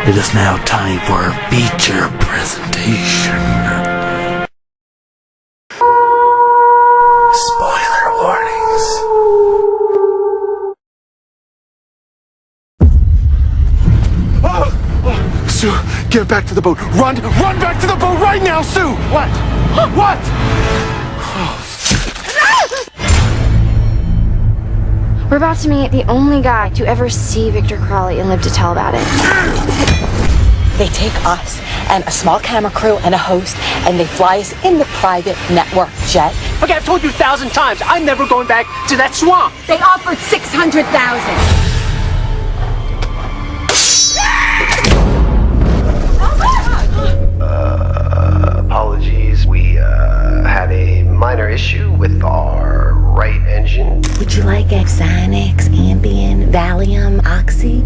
It is now time for our feature presentation. Spoiler warnings. Oh, Sue, get back to the boat. Run back to the boat right now, Sue! What? What? We're about to meet the only guy to ever see Victor Crowley and live to tell about it. They take us and a small camera crew and a host, and they fly us in the private network jet. Okay, I've told you 1,000 times, I'm never going back to that swamp. They offered $600,000. Apologies, we had a minor issue with our right engine. Would you like Xanax, Ambien, Valium, Oxy?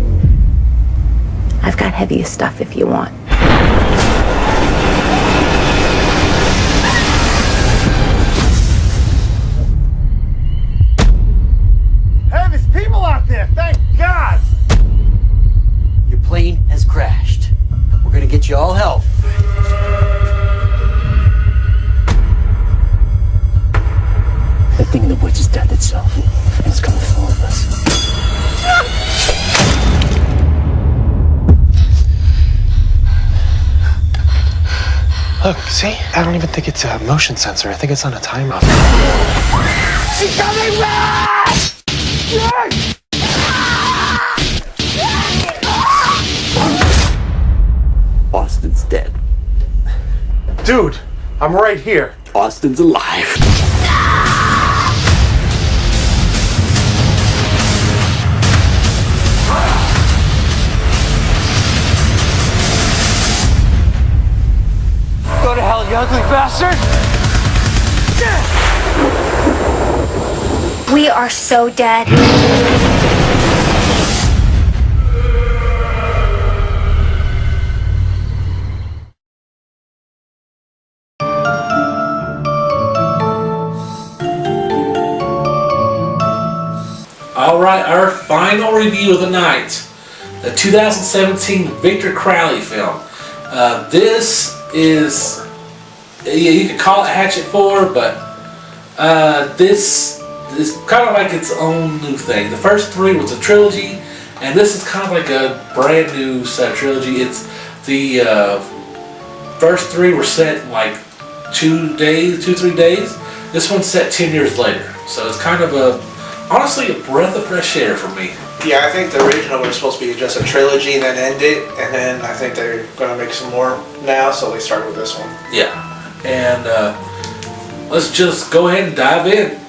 I've got heavier stuff if you want. Hey, there's people out there, thank God! Your plane has crashed. We're gonna get you all help. That thing in the woods is death itself, and it's coming for all of us. Look, see? I don't even think it's a motion sensor. I think it's on a timer. He's coming back! Austin's dead. Dude, I'm right here. Austin's alive. Go to hell, you ugly bastard! We are so dead. Alright, our final review of the night. The 2017 Victor Crowley film. This is, you could call it Hatchet 4, but this is kind of like its own new thing. The first three was a trilogy, and this is kind of like a brand new set of trilogy. It's the first three were set in like 3 days. This one's set 10 years later, so it's kind of honestly a breath of fresh air for me. Yeah, I think the original was supposed to be just a trilogy and then end it, and then I think they're going to make some more now, so they started with this one. Yeah, and let's just go ahead and dive in.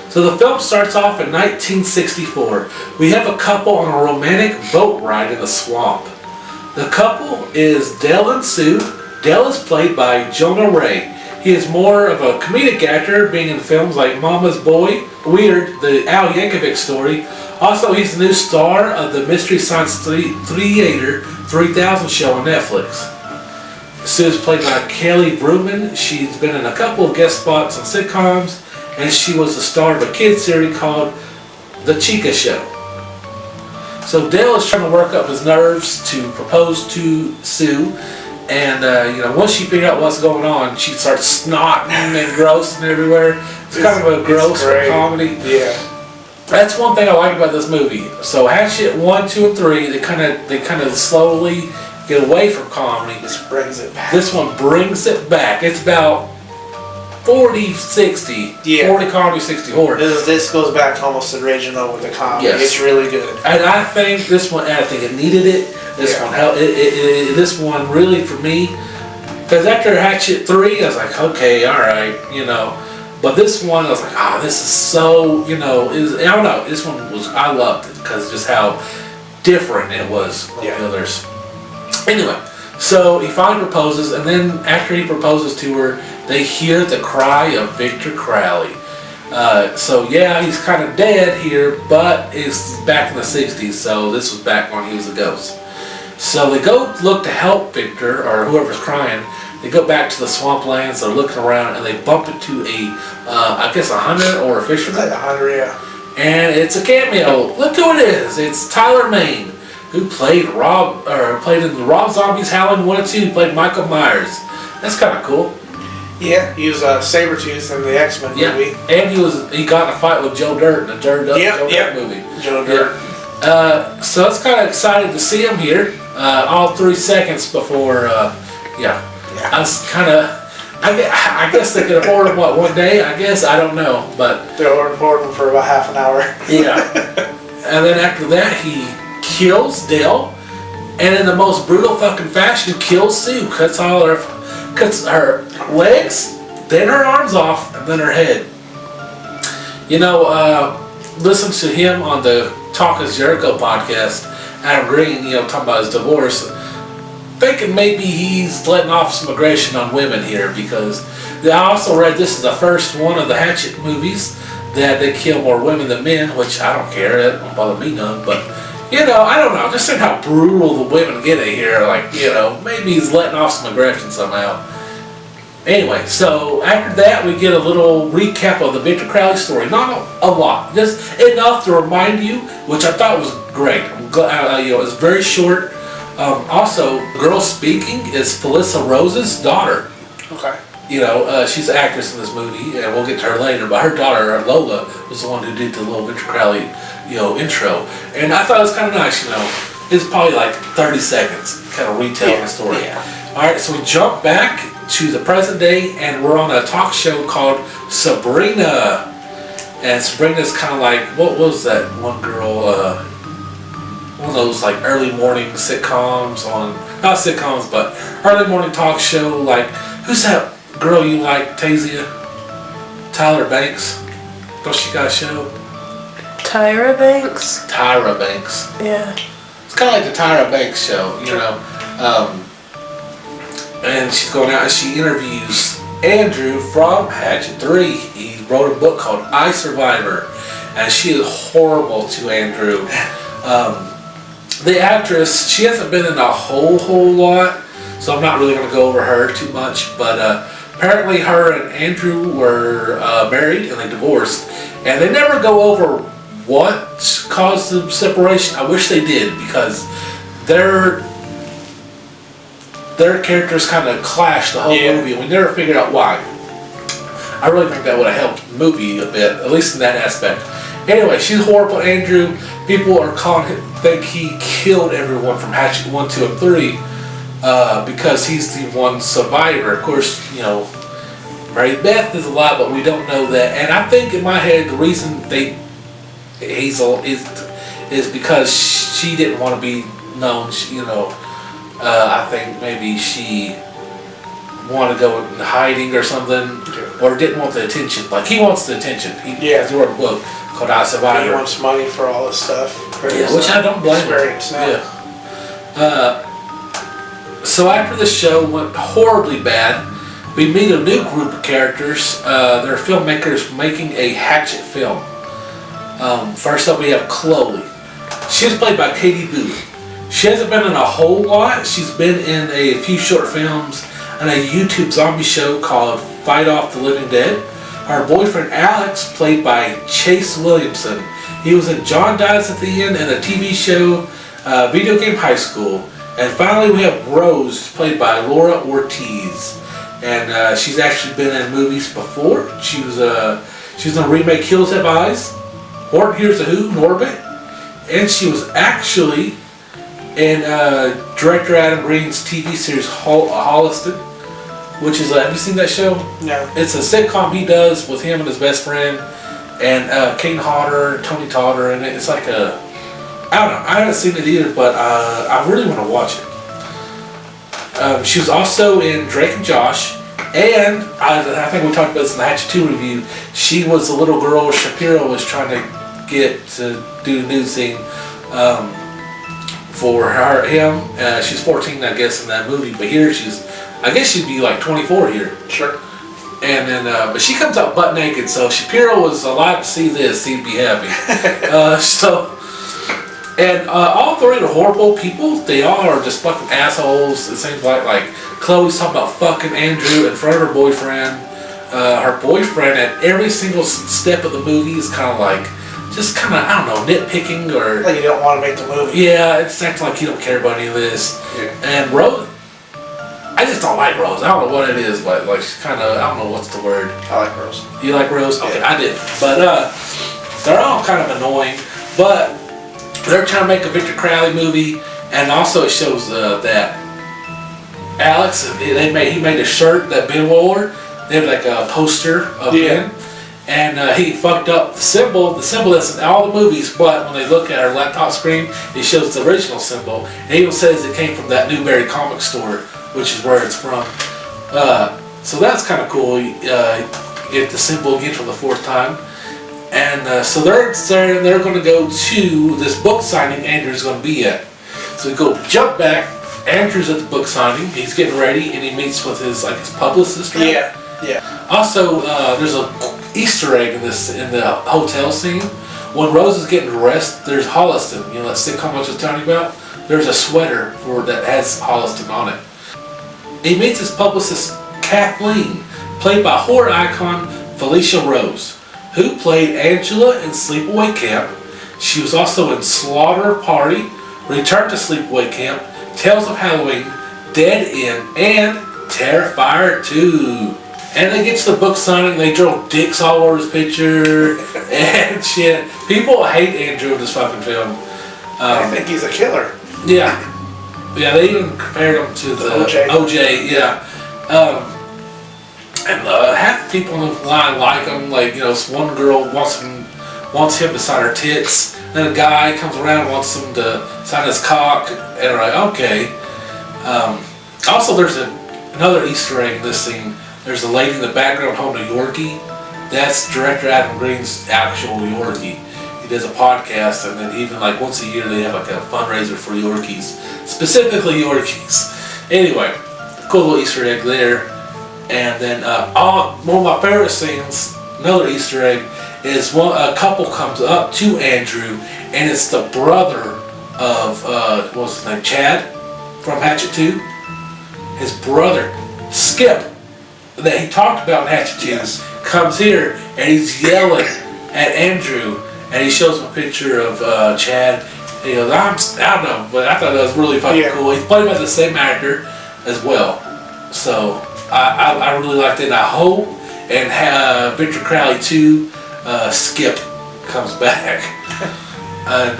So the film starts off in 1964. We have a couple on a romantic boat ride in the swamp. The couple is Dell and Sue. Dell is played by Jonah Ray. He is more of a comedic actor, being in films like Mama's Boy, Weird, the Al Yankovic story. Also, he's the new star of the Mystery Science Theater 3000 show on Netflix. Sue is played by Kelly Bruman. She's been in a couple of guest spots on sitcoms, and she was the star of a kids series called The Chica Show. So Dale is trying to work up his nerves to propose to Sue, and once she figures out what's going on, she starts snotting and grossing everywhere. It's kind of a gross comedy. Yeah. That's one thing I like about this movie. So Hatchet 1, 2, and 3, they kind of slowly get away from comedy. This brings it back. This one brings it back. It's about 40-60. Yeah. 40 comedy, 60 horror. This goes back to almost the original with the comedy. Yes. It's really good. And I think this one, I think it needed it. This one helped. This one really, for me, because after Hatchet 3, I was like, okay, all right, But this one, I was like, this is so, I don't know. This one I loved it because just how different it was from the others. Anyway, so he finally proposes, and then after he proposes to her, they hear the cry of Victor Crowley. So yeah, he's kind of dead here, but it's back in the 60s, so this was back when he was a ghost. So they go look to help Victor, or whoever's crying. They go back to the swamplands, they're looking around, and they bump into I guess a hunter or a fisherman. It's like a hunter, yeah. And it's a cameo. Look who it is. It's Tyler Mane, who played in the Rob Zombie's Howling 1 and 2. He played Michael Myers. That's kind of cool. Yeah, he was Sabretooth in the X-Men movie. And he got in a fight with Joe Dirt in the Joe Dirt movie. Joe Dirt. So it's kind of excited to see him here. All 3 seconds before, I was kind of, I guess they could afford him, one day? I guess, I don't know, but... They were afford him for about half an hour. Yeah. And then after that, he kills Dale, and in the most brutal fucking fashion, kills Sue. Cuts her legs, then her arms off, and then her head. Listen to him on the Talk is Jericho podcast, Adam Green, talking about his divorce, thinking maybe he's letting off some aggression on women here, because I also read this is the first one of the Hatchet movies that they kill more women than men, which I don't care, that don't bother me none, but I don't know, just saying how brutal the women get in here, maybe he's letting off some aggression somehow. Anyway, so after that we get a little recap of the Victor Crowley story. Not a lot, just enough to remind you, which I thought was great. I'm glad, it's very short. Also, the girl speaking is Felissa Rose's daughter. Okay. She's an actress in this movie, and we'll get to her later, but her daughter, Lola, was the one who did the little Victor Crowley, intro. And I thought it was kind of nice, It's probably like 30 seconds, kind of retelling the story. Yeah. Alright, so we jump back to the present day, and we're on a talk show called Sabrina. And Sabrina's kind of like, what was that one girl, one of those like early morning sitcoms not sitcoms, but early morning talk show, like, who's that girl you like, Tasia? Tyra Banks? Don't she got a show? Tyra Banks? Tyra Banks. Yeah. It's kind of like the Tyra Banks show, and she's going out and she interviews Andrew from Hatchet 3. He wrote a book called I Survivor, and she is horrible to Andrew. The actress, she hasn't been in a whole lot, so I'm not really going to go over her too much, but apparently her and Andrew were married and they divorced, and they never go over what caused the separation. I wish they did, because their characters kind of clashed the whole movie, and we never figured out why. I really think that would have helped the movie a bit, at least in that aspect. Anyway, she's horrible to Andrew. People are think he killed everyone from Hatchet 1, 2, and 3 because he's the one survivor. Of course, Mary Beth is alive, but we don't know that. And I think in my head the reason is because she didn't want to be known. I think maybe she wanted to go in hiding or something, or didn't want the attention. Like, he wants the attention. He wrote a book called I Survivor. He wants money for all this stuff. Which I don't blame him. Yeah. So after the show went horribly bad, we meet a new group of characters. They're filmmakers making a Hatchet film. First up, we have Chloe. She's played by Katie Booth. She hasn't been in a whole lot. She's been in a few short films and a YouTube zombie show called Fight Off the Living Dead. Her boyfriend Alex, played by Chase Williamson. He was in John Dies at the End and a TV show, Video Game High School. And finally we have Rose, played by Laura Ortiz. And she's actually been in movies before. She was in a remake Hills Have Eyes, Horton Hears a Who, Norbit. And she was actually in director Adam Green's TV series Holliston, which is, have you seen that show? No. It's a sitcom he does with him and his best friend, and Kane Hodder, Tony Todd, and it's like I don't know, I haven't seen it either, but I really want to watch it. She was also in Drake and Josh, and I think we talked about this in the Hatchet 2 review, she was the little girl Shapiro was trying to get to do the news scene for him. She's 14, I guess, in that movie, but here I guess she'd be like 24 here. Sure. And then, but she comes out butt naked, so Shapiro was alive to see this, he'd be happy. And all three are horrible people. They all are just fucking assholes. It seems like Chloe's talking about fucking Andrew in front of her boyfriend. Her boyfriend at every single step of the movie is kind of like, just kind of, I don't know, nitpicking or... Like you don't want to make the movie. Yeah, it's acting like you don't care about any of this. Yeah. And Rose, I just don't like Rose. I don't know what it is, but like she's kind of, I don't know what's the word. I like Rose. You like Rose? Okay, Yeah. I did. But they're all kind of annoying. But they're trying to make a Victor Crowley movie, and also it shows that Alex, he made a shirt that Ben wore. They have like a poster of Ben. And he fucked up the symbol that's in all the movies, but when they look at our laptop screen, it shows the original symbol. It even says it came from that Newberry comic store, which is where it's from. So that's kind of cool. You get the symbol again for the fourth time. And so they're going to go to this book signing Andrew's going to be at. So we go jump back. Andrew's at the book signing. He's getting ready, and he meets with his publicist. Right? Yeah. Also, there's a Easter egg in the hotel scene. When Rose is getting dressed, there's Holliston. You know that sitcom I was just telling you about? There's a sweater that has Holliston on it. He meets his publicist Kathleen, played by horror icon Felicia Rose, who played Angela in Sleepaway Camp. She was also in Slaughter Party, Return to Sleepaway Camp, Tales of Halloween, Dead End, and Terrifier 2. And they get to the book signing, they draw dicks all over his picture and shit. People hate Andrew in this fucking film. I think he's a killer. Yeah. Yeah, they even compared him to the OJ, yeah. And half the people in the line like him. Like, you know, one girl wants him to sign her tits. Then a guy comes around and wants him to sign his cock. And they're like, okay. Also, there's another Easter egg in this scene. There's a lady in the background holding a Yorkie. That's director Adam Green's actual Yorkie. He does a podcast, and then even like once a year they have like a fundraiser for Yorkies. Specifically Yorkies. Anyway, cool little Easter egg there. And then one of my favorite scenes, another Easter egg, is a couple comes up to Andrew, and it's the brother of, what's his name, Chad from Hatchet 2. His brother, Skip, that he talked about in Hatchet 2, comes here, and he's yelling at Andrew, and he shows him a picture of Chad. And he goes, I don't know, but I thought that was really fucking cool. He's played by the same actor as well. So I really liked it. And I hope and Victor Crowley 2 Skip comes back. And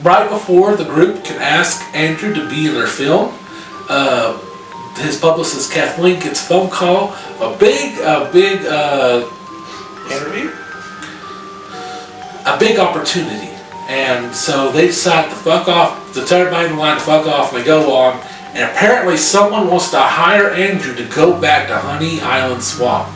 right before the group can ask Andrew to be in their film, his publicist Kathleen gets a phone call, a big interview, a big opportunity, and so they decide to fuck off, to tell everybody in the line to fuck off, and they go on. And apparently, someone wants to hire Andrew to go back to Honey Island Swamp.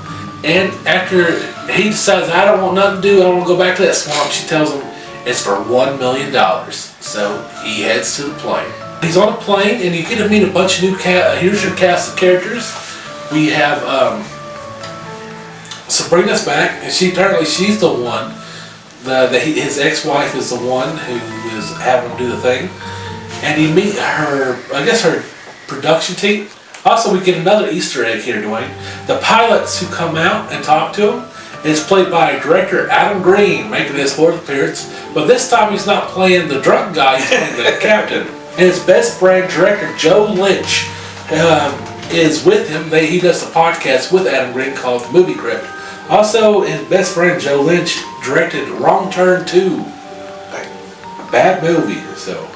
And after he decides, I don't want nothing to do, I don't want to go back to that swamp, she tells him it's for $1 million. So he heads to the plane. He's on a plane, and you get to meet a bunch of new here's your cast of characters. We have Sabrina's back, and she's the one. His ex-wife is the one who is having him do the thing. And you meet her, I guess her production team. Also, we get another Easter egg here, Dwayne. The pilots who come out and talk to him is played by director Adam Green, making his fourth appearance. But this time he's not playing the drunk guy, he's playing the captain. And his best friend, director Joe Lynch, is with him. He does a podcast with Adam Green called The Movie Crypt. Also, his best friend Joe Lynch directed Wrong Turn 2. A bad movie, so...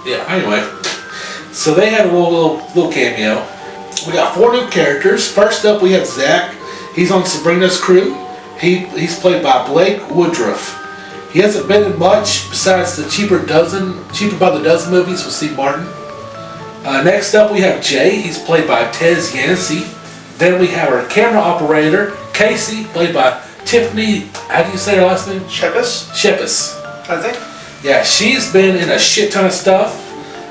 Yeah, anyway, so they had a little cameo. We got 4 new characters. First up, we have Zach. He's on Sabrina's crew. He's played by Blake Woodruff. He hasn't been in much besides the Cheaper by the Dozen movies with Steve Martin. Next up, we have Jay. He's played by Tez Yancey. Then we have our camera operator, Casey, played by Tiffany. How do you say her last name? Shepis, I think. Yeah, she's been in a shit ton of stuff.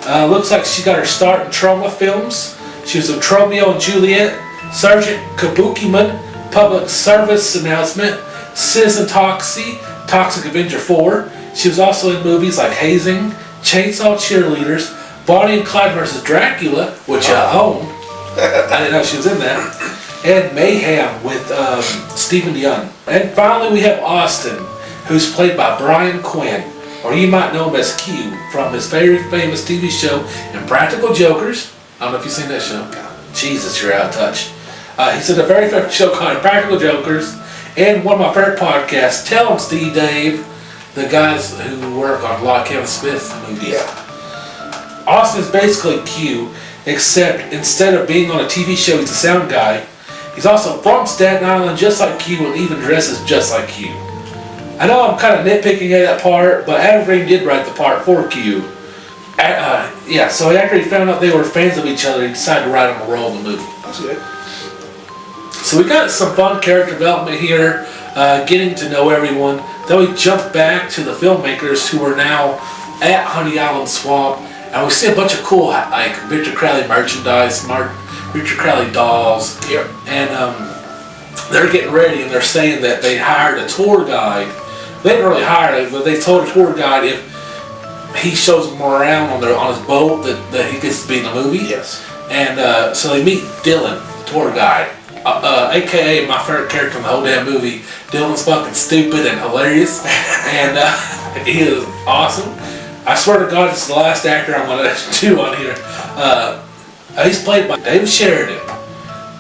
Looks like she got her start in trauma films. She was in Romeo and Juliet, Sergeant Kabukiman, Public Service Announcement, Citizen Toxic Avenger 4, She was also in movies like Hazing, Chainsaw Cheerleaders, Bonnie and Clyde vs. Dracula, which I own. I didn't know she was in that. And Mayhem with Stephen Young. And finally we have Austin, who's played by Brian Quinn, or you might know him as Q from his very famous TV show Impractical Jokers. I don't know if you've seen that show. Jesus, you're out of touch. He's in a very famous show called Impractical Jokers, and one of my favorite podcasts, Tell 'em Steve Dave, the guys who work on a lot of Kevin Smith movies. Yeah. Austin is basically Q, except instead of being on a TV show, he's a sound guy. He's also from Staten Island, just like Q, and even dresses just like Q. I know I'm kind of nitpicking at that part, but Adam Green did write the part for Q. So after he found out they were fans of each other, he decided to write him a role in the movie. That's good. So we got some fun character development here, getting to know everyone. Then we jump back to the filmmakers who are now at Honey Island Swamp, and we see a bunch of cool like Victor Crowley merchandise, Victor Crowley dolls, Yep. and they're getting ready, and they're saying that they hired a tour guide. They didn't really hire him, but they told a tour guide if he shows them around on his boat that he gets to be in the movie. Yes. And so they meet Dylan, the tour guide, aka my favorite character in the whole damn movie. Dylan's fucking stupid and hilarious, and he is awesome. I swear to God, this is the last actor I'm gonna do on here. He's played by David Sheridan.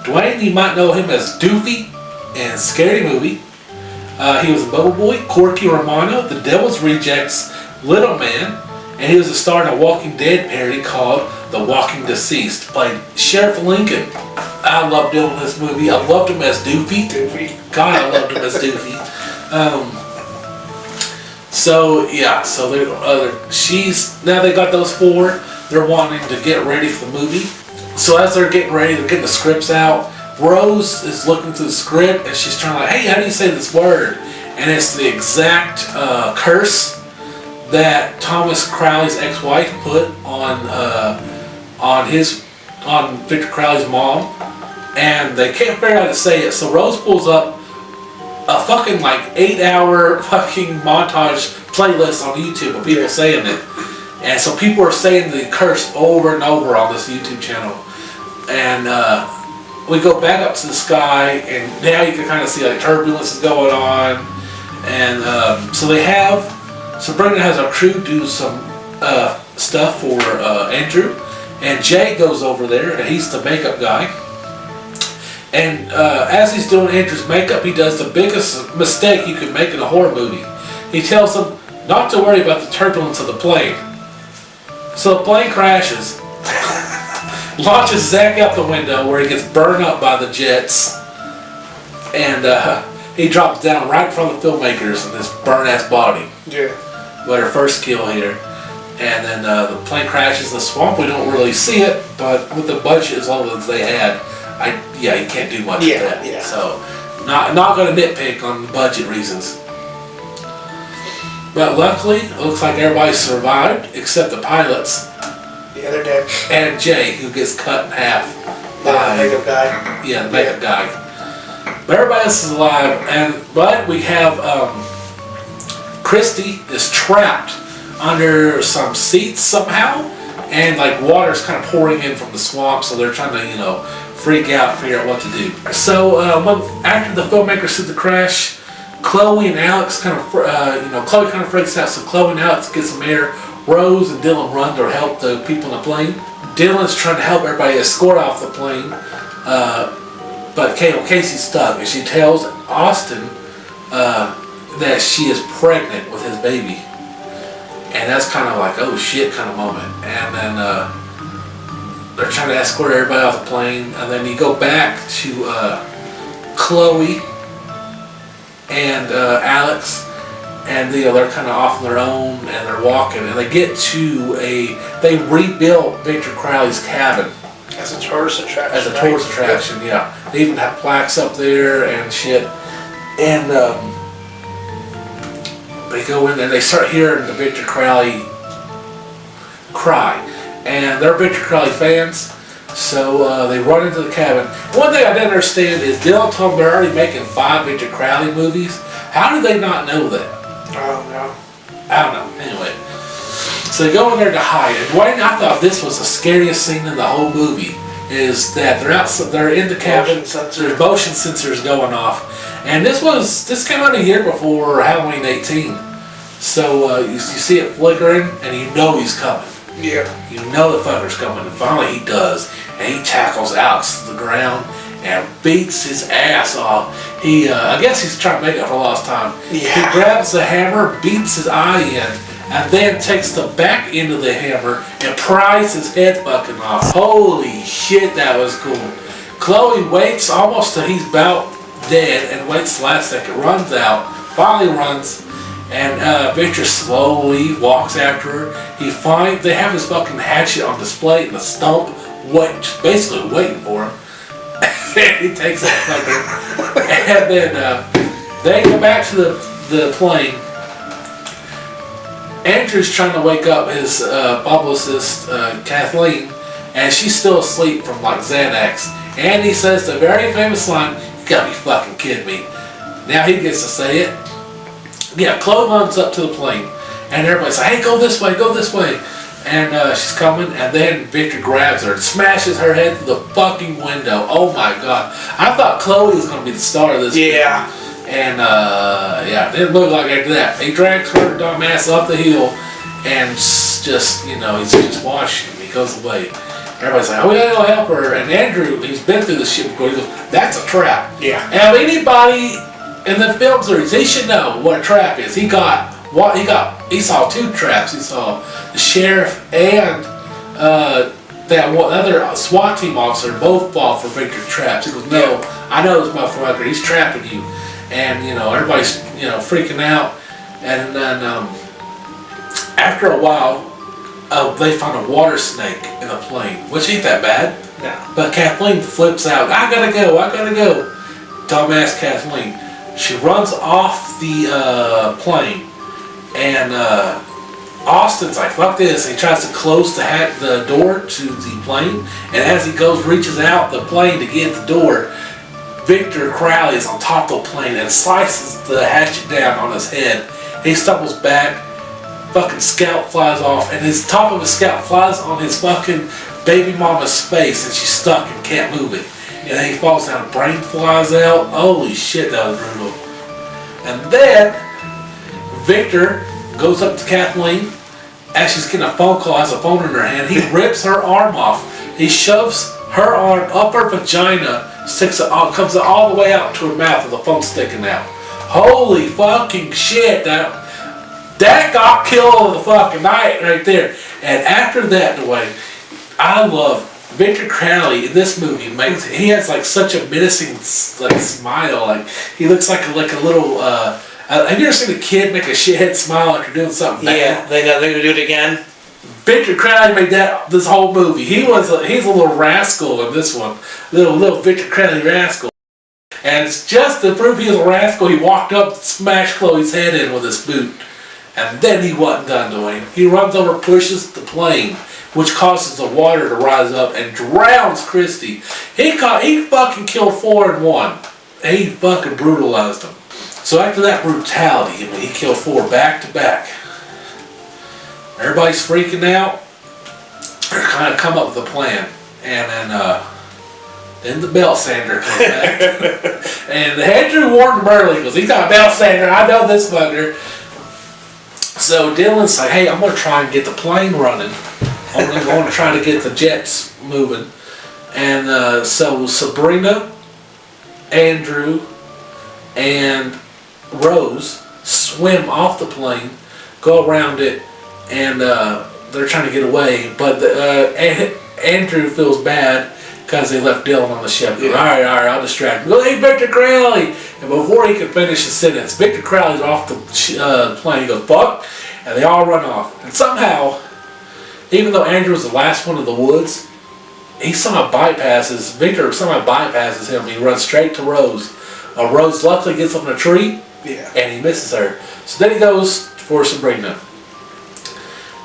Dwayne, you might know him as Doofy in Scary Movie. He was a Bubble Boy, Corky Romano, The Devil's Rejects, Little Man, and he was a star in a Walking Dead parody called The Walking Deceased. Played Sheriff Lincoln. I loved him in this movie. I loved him as Doofy. God, I loved him as Doofy. So now they got those four. They're wanting to get ready for the movie. So as they're getting ready, they're getting the scripts out. Rose is looking through the script and she's trying to like, hey, how do you say this word? And it's the exact curse that Thomas Crowley's ex-wife put on Victor Crowley's mom, and they can't figure out how to say it. So Rose pulls up a fucking like 8-hour fucking montage playlist on YouTube of people saying it, and so people are saying the curse over and over on this YouTube channel, and we go back up to the sky, and now you can kind of see like turbulence is going on, and so Brendan has our crew do some stuff for Andrew, and Jay goes over there, and he's the makeup guy. And as he's doing Andrew's makeup, he does the biggest mistake you could make in a horror movie. He tells them not to worry about the turbulence of the plane. So the plane crashes, launches Zach out the window where he gets burned up by the jets, and he drops down right in front of the filmmakers in this burnt-ass body. Yeah. With our first kill here. And then the plane crashes in the swamp. We don't really see it, but with the budget as low as they had, you can't do much with that. Yeah. So, not going to nitpick on budget reasons. But luckily, it looks like everybody survived except the pilots. Yeah, they're dead. And Jay, who gets cut in half. The makeup guy. Yeah, the makeup guy. But everybody else is alive, but we have Christy is trapped under some seats somehow, and like water's kind of pouring in from the swamp, so they're trying to freak out and figure out what to do. So after the filmmakers see the crash, Chloe and Alex Chloe kind of freaks out, so Chloe and Alex get some air. Rose and Dylan run to help the people in the plane. Dylan's trying to help everybody escort off the plane, but Casey's stuck, and she tells Austin that she is pregnant with his baby. And that's kind of like, oh shit kind of moment. And then they're trying to escort everybody off the plane, and then you go back to Chloe and Alex, and they're kind of off on their own, and they're walking, and they get to they rebuilt Victor Crowley's cabin. As a tourist attraction. As a tourist attraction, yeah. They even have plaques up there and shit. And they go in and they start hearing the Victor Crowley cry. And they're Victor Crowley fans, so they run into the cabin. One thing I didn't understand is Dylan told them they're already making 5 Victor Crowley movies. How do they not know that? I don't know. I don't know. Anyway. So they go in there to hide. And Dwayne, I thought this was the scariest scene in the whole movie. Is that they're in the cabin, there's motion sensors going off. And this came out a year before Halloween 18. So you see it flickering and you know he's coming. Yeah. You know the fucker's coming. And finally he does. And he tackles Alex to the ground and beats his ass off. I guess he's trying to make up for lost time. Yeah. He grabs the hammer, beats his eye in, and then takes the back end of the hammer and pries his head fucking off. Holy shit, that was cool. Chloe waits almost till he's about dead and waits the last second, runs out, finally runs, and Victor slowly walks after her. They have his fucking hatchet on display in the stump, basically waiting for him. He takes that fucker. And then they go back to the plane. Andrew's trying to wake up his publicist, Kathleen, and she's still asleep from like Xanax. And he says the very famous line, "You gotta be fucking kidding me." Now he gets to say it. Yeah, Chloe runs up to the plane, and everybody's like, "Hey, go this way, go this way." And she's coming, and then Victor grabs her and smashes her head through the fucking window. Oh my god. I thought Chloe was gonna be the star of this Yeah. film. And it didn't look like after that. He drags her dumbass up the hill and he's just watching him. He goes away. Everybody's like, "Oh, we gotta go help her." And Andrew, he's been through this shit before, he goes, "That's a trap." Yeah. And anybody in the film series, he should know what a trap is. He saw two traps. He saw the sheriff and that other SWAT team officer both fall for Victor's traps. He goes, "No, I know this motherfucker. He's trapping you." And everybody's freaking out, and then after a while, they find a water snake in the plane, which ain't that bad. No. But Kathleen flips out. I gotta go. Dumbass Kathleen. She runs off the plane, and Austin's like, "Fuck this!" He tries to close the door to the plane, and as he reaches out the plane to get the door, Victor Crowley is on top of the plane and slices the hatchet down on his head. He stumbles back, fucking scalp flies off, and his top of his scalp flies on his fucking baby mama's face, and she's stuck and can't move it. And then he falls down, brain flies out. Holy shit, that was brutal. And then Victor goes up to Kathleen as she's getting a phone call, has a phone in her hand. He rips her arm off. He shoves her arm up her vagina, comes all the way out to her mouth with the phone sticking out. Holy fucking shit, that got killed of the fucking night right there. And after that, Dwayne, I love Victor Crowley in this movie. He has like such a menacing smile. Like he looks like a little. Have you ever seen a kid make a shithead smile after doing something bad? Yeah, they're gonna do it again. Victor Crowley made this whole movie. He's a little rascal in this one, little Victor Crowley rascal. And it's just to prove he was a rascal, he walked up, smashed Chloe's head in with his boot, and then he wasn't done doing. He runs over, pushes the plane, which causes the water to rise up and drowns Christy. He fucking killed 4 in 1. And he fucking brutalized them. So after that brutality, he killed 4 back to back. Everybody's freaking out. They're kind of come up with a plan, and then the belt sander comes back. And Andrew warned him early because he's got a belt sander. I know this fucker. So Dylan's like, "Hey, I'm gonna try and get the plane running. I'm gonna try to get the jets moving." And so Sabrina, Andrew, and Rose swim off the plane, go around it, and they're trying to get away. But Andrew feels bad because they left Dylan on the ship. Yeah. All right, I'll distract him. Go, "Hey, Victor Crowley!" And before he could finish his sentence, Victor Crowley's off the plane. He goes, "Fuck!" And they all run off. And somehow, even though Andrew was the last one in the woods, Victor somehow bypasses him. He runs straight to Rose. Rose luckily gets up in a tree, and he misses her. So then he goes for Sabrina.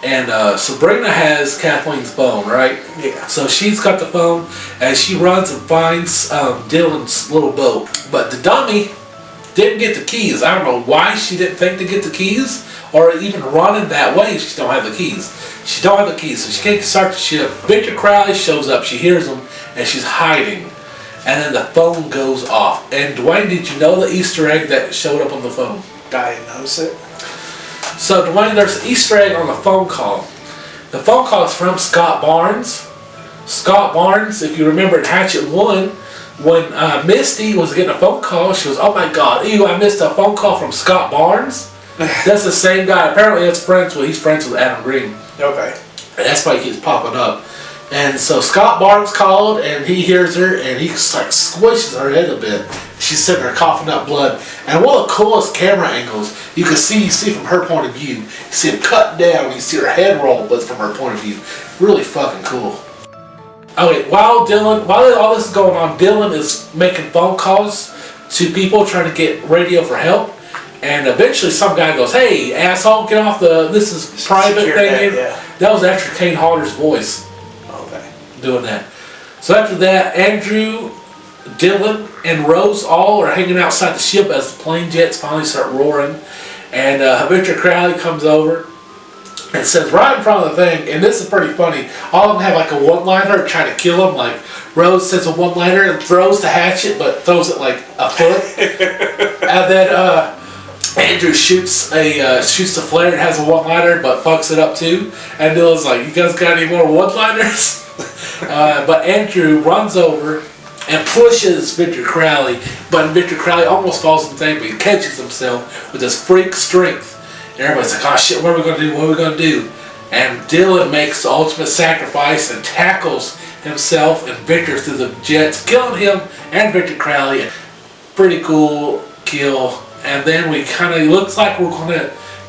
And Sabrina has Kathleen's phone, right? Yeah. So she's got the phone, and she runs and finds Dylan's little boat. But the dummy didn't get the keys. I don't know why she didn't think to get the keys, or even running that way, she don't have the keys. She don't have the keys, so she can't start the ship. Victor Crowley shows up, she hears him, and she's hiding. And then the phone goes off. And Dwayne, did you know the Easter egg that showed up on the phone? I didn't notice it. So Dwayne, there's an Easter egg on the phone call. The phone call is from Scott Barnes. Scott Barnes, if you remember in Hatchet 1, when Misty was getting a phone call, she was, oh my God, ew, I missed a phone call from Scott Barnes. That's the same guy. Apparently he's friends with Adam Green. Okay. And that's why he keeps popping up. And so Scott Barnes called, and he hears her, and he like squishes her head a bit. She's sitting there coughing up blood. And one of the coolest camera angles you see from her point of view. You see him cut down, you see her head roll, but from her point of view. Really fucking cool. Okay, while all this is going on, Dylan is making phone calls to people trying to get radio for help. And eventually some guy goes, hey, asshole, get off this is private thing. Yeah. That was actually Kane Hodder's voice. Okay. Doing that. So after that, Andrew, Dylan, and Rose all are hanging outside the ship as the plane jets finally start roaring. And Victor Crowley comes over and says right in front of the thing, and this is pretty funny, all of them have like a one-liner trying to kill him. Like Rose says a one-liner and throws the hatchet, but throws it like a foot. And then Andrew shoots the flare and has a one-liner, but fucks it up too. And Dylan's like, you guys got any more one-liners? But Andrew runs over and pushes Victor Crowley, but Victor Crowley almost falls in the thing, but he catches himself with his freak strength. And everybody's like, oh shit, what are we going to do? What are we going to do? And Dylan makes the ultimate sacrifice and tackles himself and Victor through the jets, killing him and Victor Crowley. Pretty cool kill. And then it looks like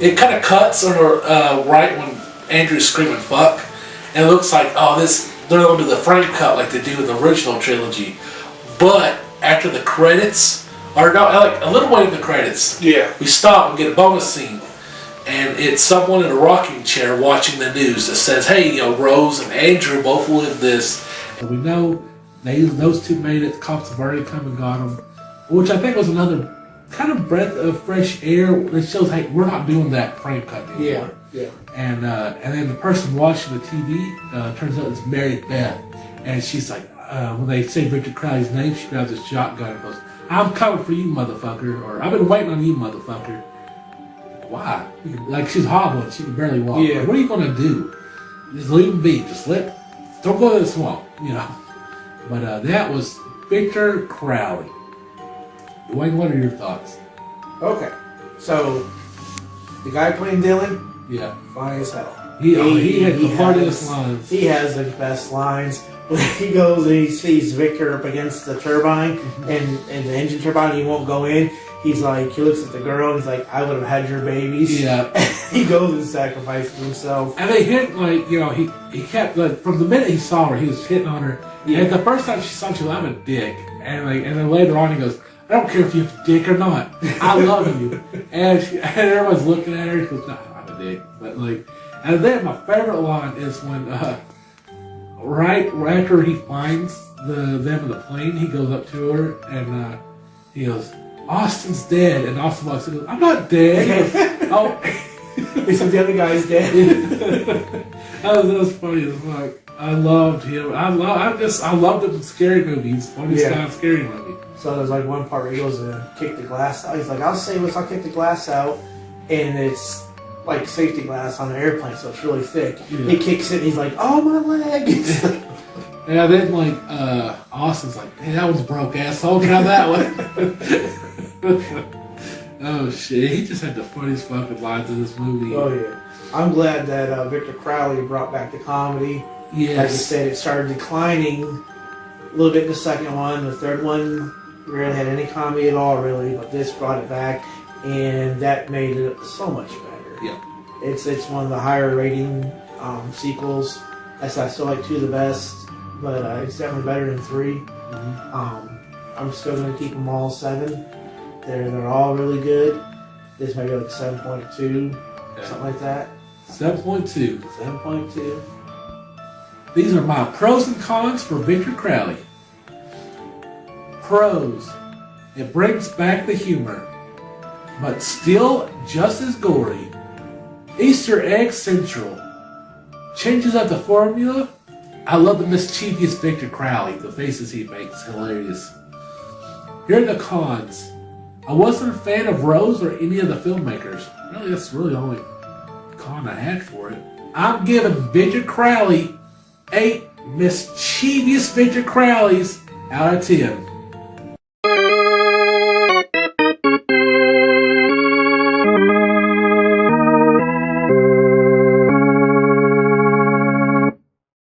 it kind of cuts right when Andrew's screaming fuck. And it looks like, they're going to do the frame cut like they do in the original trilogy. But after the credits, or no, like a little way in the credits, we stop and get a bonus scene. And it's someone in a rocking chair watching the news that says, hey, Rose and Andrew both lived this. And we know those two made it. Cops have already come and got them. Which I think was another kind of breath of fresh air that shows, hey, we're not doing that frame cut anymore. Yeah. And then the person watching the TV, turns out it's Mary Beth. And she's like, when they say Victor Crowley's name, she grabs a shotgun and goes, I'm coming for you, motherfucker. Or I've been waiting on you, motherfucker. Why? Like, she's hobbling. She can barely walk. Yeah. Like, what are you going to do? Just leave him be. Don't go to the swamp, But that was Victor Crowley. Dwayne, what are your thoughts? Okay. So, the guy playing Dylan? Yeah. Funny as hell. He had the funniest lines. He has the best lines. When he goes and he sees Victor up against the turbine and the engine turbine, he won't go in. He's like, he looks at the girl and he's like, I would have had your babies. Yeah. He goes and sacrifices himself. And they hit, he kept, from the minute he saw her, he was hitting on her. Yeah. And the first time she saw him, she was like, I'm a dick. And then later on he goes, I don't care if you're a dick or not. I love you. and everyone's looking at her. She goes, no, I'm a dick. But and then my favorite line is when, right after he finds them in the plane, he goes up to her and he goes, Austin's dead. And Austin walks in and goes, I'm not dead. Oh, he said the other guy's dead. that was funny as fuck. I loved him. I loved him in scary movies. Funniest kind of scary movie. So there's one part where he goes to kick the glass out. He's like, I'll kick the glass out. And it's like safety glass on an airplane, so it's really thick. Yeah. He kicks it and he's like, oh, my leg. Yeah, then Austin's like, hey, that one's broke, asshole. Try that one. Oh shit, he just had the funniest fucking lines in this movie. Oh yeah. I'm glad that Victor Crowley brought back the comedy. Yes. Like I said, it started declining a little bit in the second one. The third one rarely had any comedy at all, really, but this brought it back, and that made it so much better. Yeah. It's one of the higher rating sequels. I still like 2 the best, but it's definitely better than 3. Mm-hmm. I'm still going to keep them all 7. They're all really good. This might be 7.2, something like that. 7.2. 7.2. These are my pros and cons for Victor Crowley. Pros. It brings back the humor, but still just as gory. Easter Egg Central. Changes up the formula. I love the mischievous Victor Crowley. The faces he makes, hilarious. Here are the cons. I wasn't a fan of Rose or any of the filmmakers. Really, that's really the only con I had for it. I'm giving Victor Crowley 8 mischievous Victor Crowleys out of 10.